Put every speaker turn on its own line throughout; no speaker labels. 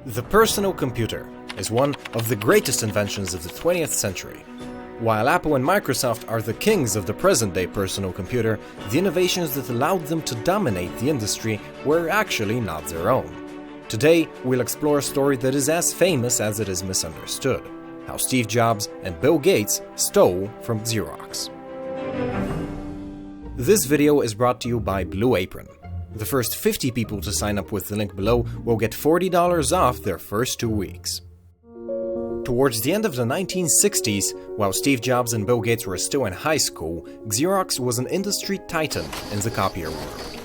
The personal computer is one of the greatest inventions of the 20th century. While Apple and Microsoft are the kings of the present-day personal computer, the innovations that allowed them to dominate the industry were actually not their own. Today, we'll explore a story that is as famous as it is misunderstood: how Steve Jobs and Bill Gates stole from Xerox. This video is brought to you by Blue Apron. The first 50 people to sign up with the link below will get $40 off their first 2 weeks. Towards the end of the 1960s, while Steve Jobs and Bill Gates were still in high school, Xerox was an industry titan in the copier world.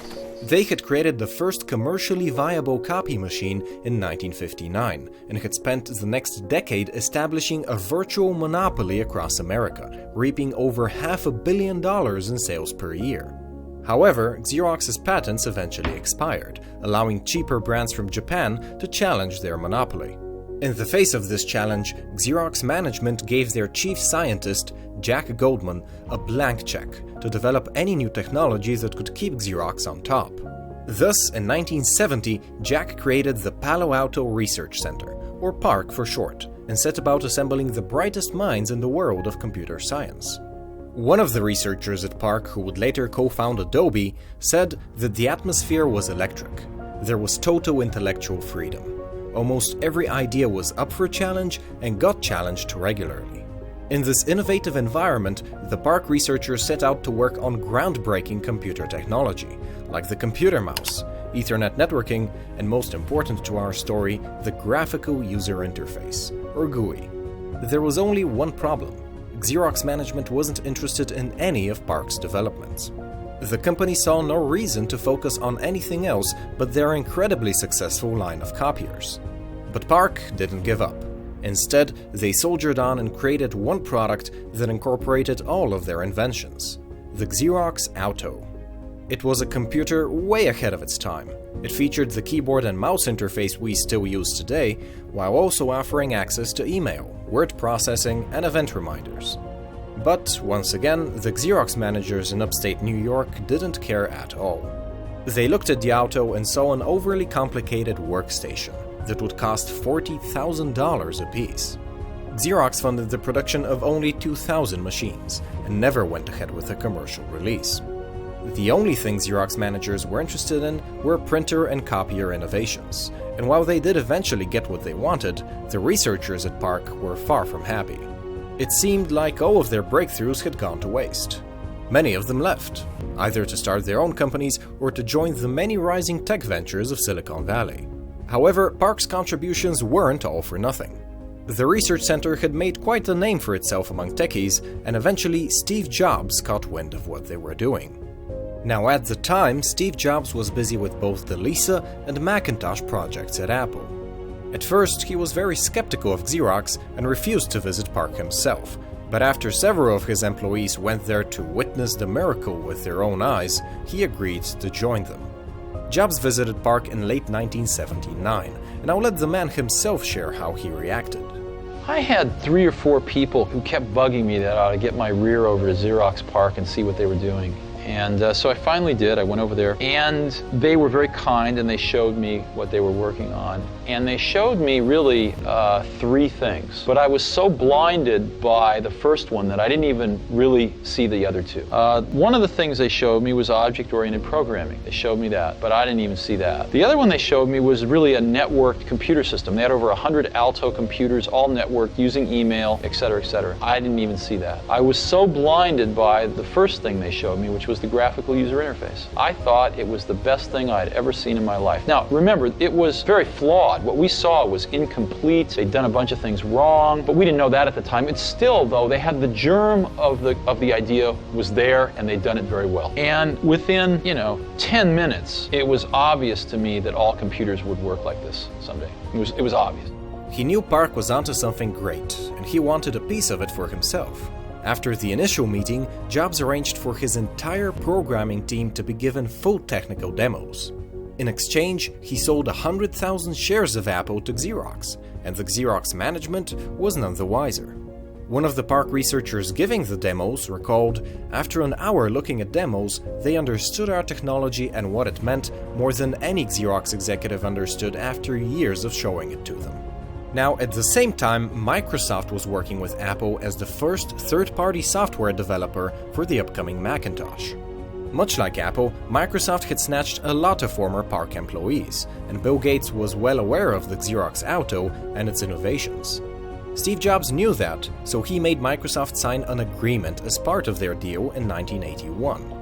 They had created the first commercially viable copy machine in 1959 and had spent the next decade establishing a virtual monopoly across America, reaping over $500 million in sales per year. However, Xerox's patents eventually expired, allowing cheaper brands from Japan to challenge their monopoly. In the face of this challenge, Xerox management gave their chief scientist, Jack Goldman, a blank check to develop any new technology that could keep Xerox on top. Thus, in 1970, Jack created the Palo Alto Research Center, or PARC for short, and set about assembling the brightest minds in the world of computer science. One of the researchers at PARC, who would later co-found Adobe, said that the atmosphere was electric. There was total intellectual freedom. Almost every idea was up for challenge and got challenged regularly. In this innovative environment, the PARC researchers set out to work on groundbreaking computer technology, like the computer mouse, Ethernet networking, and most important to our story, the graphical user interface, or GUI. There was only one problem: Xerox management wasn't interested in any of PARC's developments. The company saw no reason to focus on anything else but their incredibly successful line of copiers. But PARC didn't give up. Instead, they soldiered on and created one product that incorporated all of their inventions: the Xerox Alto. It was a computer way ahead of its time. It featured the keyboard and mouse interface we still use today, while also offering access to email, word processing, and event reminders. But, once again, the Xerox managers in upstate New York didn't care at all. They looked at the Alto and saw an overly complicated workstation that would cost $40,000 apiece. Xerox funded the production of only 2,000 machines and never went ahead with a commercial release. The only thing Xerox managers were interested in were printer and copier innovations, and while they did eventually get what they wanted, the researchers at PARC were far from happy. It seemed like all of their breakthroughs had gone to waste. Many of them left, either to start their own companies or to join the many rising tech ventures of Silicon Valley. However, PARC's contributions weren't all for nothing. The research center had made quite a name for itself among techies, and eventually Steve Jobs caught wind of what they were doing. Now, at the time, Steve Jobs was busy with both the Lisa and Macintosh projects at Apple. At first, he was very skeptical of Xerox and refused to visit PARC himself, but after several of his employees went there to witness the miracle with their own eyes, he agreed to join them. Jobs visited PARC in late 1979, and I'll let the man himself share how he reacted.
I had 3 or 4 people who kept bugging me that I ought to get my rear over to Xerox PARC and see what they were doing. And so I finally did. I went over there, and they were very kind, and they showed me what they were working on. And they showed me really 3 things. But I was so blinded by the first one that I didn't even really see the other 2. One of the things they showed me was object-oriented programming. They showed me that, but I didn't even see that. The other one they showed me was really a networked computer system. They had over 100 Alto computers, all networked, using email, etc., etc. I didn't even see that. I was so blinded by the first thing they showed me, which was the graphical user interface. I thought it was the best thing I'd ever seen in my life. Now, remember, it was very flawed. What we saw was incomplete. They'd done a bunch of things wrong, but we didn't know that at the time. It's still, though, they had the germ of the idea was there, and they'd done it very well. And within, 10 minutes, it was obvious to me that all computers would work like this someday. It was obvious.
He knew PARC was onto something great, and he wanted a piece of it for himself. After the initial meeting, Jobs arranged for his entire programming team to be given full technical demos. In exchange, he sold 100,000 shares of Apple to Xerox, and the Xerox management was none the wiser. One of the park researchers giving the demos recalled, "After an hour looking at demos, they understood our technology and what it meant more than any Xerox executive understood after years of showing it to them." Now, at the same time, Microsoft was working with Apple as the first third-party software developer for the upcoming Macintosh. Much like Apple, Microsoft had snatched a lot of former Park employees, and Bill Gates was well aware of the Xerox Auto and its innovations. Steve Jobs knew that, so he made Microsoft sign an agreement as part of their deal in 1981.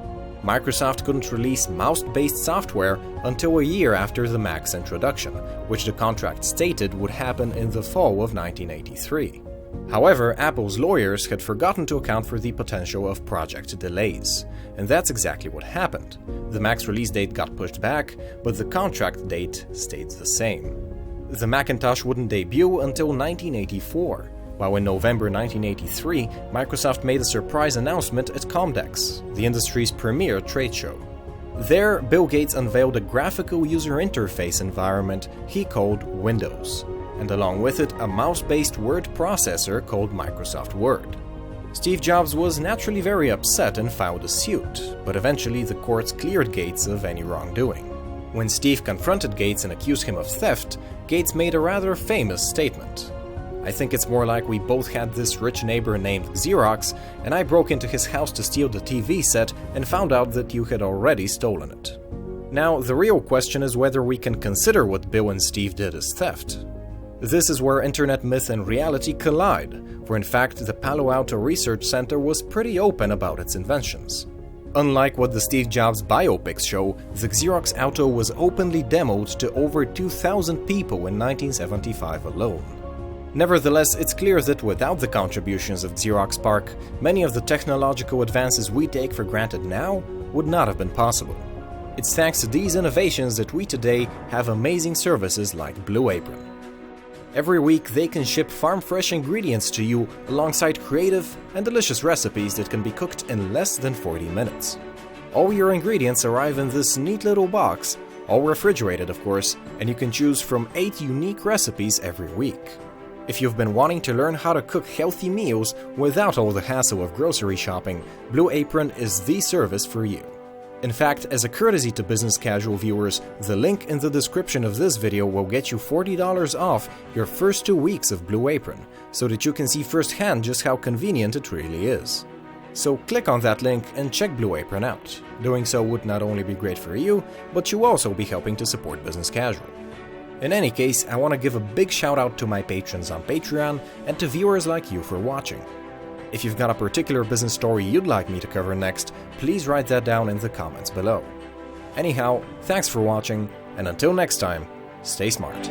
Microsoft couldn't release mouse-based software until a year after the Mac's introduction, which the contract stated would happen in the fall of 1983. However, Apple's lawyers had forgotten to account for the potential of project delays, and that's exactly what happened. The Mac's release date got pushed back, but the contract date stayed the same. The Macintosh wouldn't debut until 1984, while in November 1983, Microsoft made a surprise announcement at Comdex, the industry's premier trade show. There, Bill Gates unveiled a graphical user interface environment he called Windows, and along with it a mouse-based word processor called Microsoft Word. Steve Jobs was naturally very upset and filed a suit, but eventually the courts cleared Gates of any wrongdoing. When Steve confronted Gates and accused him of theft, Gates made a rather famous statement. "I think it's more like we both had this rich neighbor named Xerox, and I broke into his house to steal the TV set and found out that you had already stolen it." Now, the real question is whether we can consider what Bill and Steve did as theft. This is where internet myth and reality collide, for in fact the Palo Alto Research Center was pretty open about its inventions. Unlike what the Steve Jobs biopics show, the Xerox Auto was openly demoed to over 2,000 people in 1975 alone. Nevertheless, it's clear that without the contributions of Xerox PARC, many of the technological advances we take for granted now would not have been possible. It's thanks to these innovations that we today have amazing services like Blue Apron. Every week, they can ship farm-fresh ingredients to you alongside creative and delicious recipes that can be cooked in less than 40 minutes. All your ingredients arrive in this neat little box, all refrigerated of course, and you can choose from 8 unique recipes every week. If you've been wanting to learn how to cook healthy meals without all the hassle of grocery shopping, Blue Apron is the service for you. In fact, as a courtesy to business casual viewers, the link in the description of this video will get you $40 off your first 2 weeks of Blue Apron, so that you can see firsthand just how convenient it really is. So click on that link and check Blue Apron out. Doing so would not only be great for you, but you'll also be helping to support business casual. In any case, I want to give a big shout out to my patrons on Patreon and to viewers like you for watching. If you've got a particular business story you'd like me to cover next, please write that down in the comments below. Anyhow, thanks for watching, and until next time, stay smart.